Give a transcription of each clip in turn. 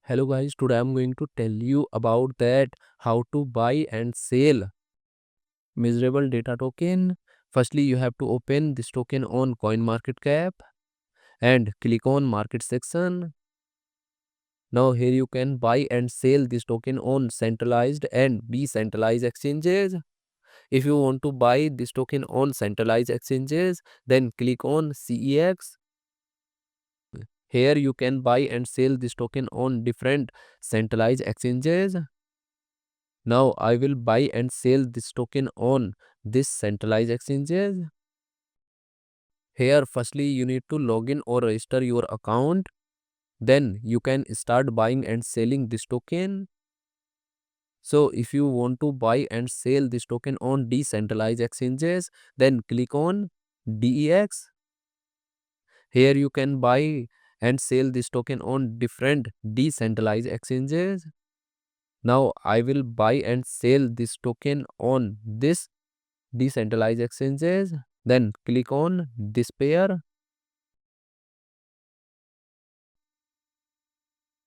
Hello guys, today I'm going to tell you about that how to buy and sell miserable data token. Firstly, you have to open this token on CoinMarketCap and click on market section. Now here you can buy and sell this token on centralized and decentralized exchanges. If you want to buy this token on centralized exchanges, then click on CEX. Here you can buy and sell this token on different centralized exchanges. Now I will buy and sell this token on this centralized exchanges. Here firstly you need to log in or register your account. Then you can start buying and selling this token. So if you want to buy and sell this token on decentralized exchanges, then click on DEX. Here you can buy and sell this token on different decentralized exchanges. Now I will buy and sell this token on this decentralized exchanges. Then click on this pair.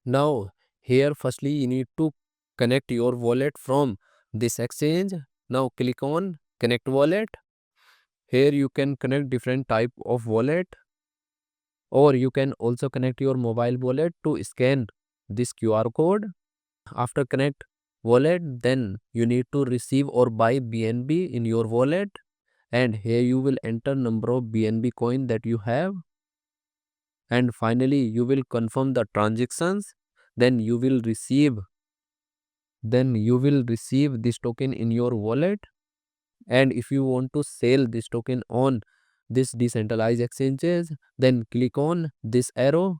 Now here firstly you need to connect your wallet from this exchange. Now click on connect wallet. Here you can connect different type of wallet, or you can also connect your mobile wallet to scan this QR code. After connect wallet, then you need to receive or buy BNB in your wallet, and here you will enter number of BNB coin that you have, and finally you will confirm the transactions. Then you will receive this token in your wallet. And if you want to sell this token on this decentralized exchanges, then click on this arrow,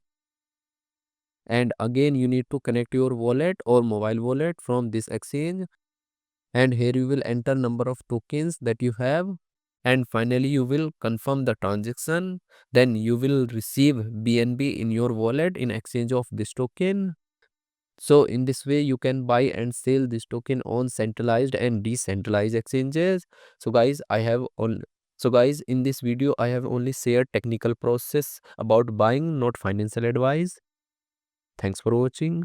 and again you need to connect your wallet or mobile wallet from this exchange, and here you will enter number of tokens that you have, and finally you will confirm the transaction. Then you will receive BNB in your wallet in exchange of this token. So in this way you can buy and sell this token on centralized and decentralized exchanges. So guys, in this video I have only shared technical process about buying, not financial advice. Thanks for watching.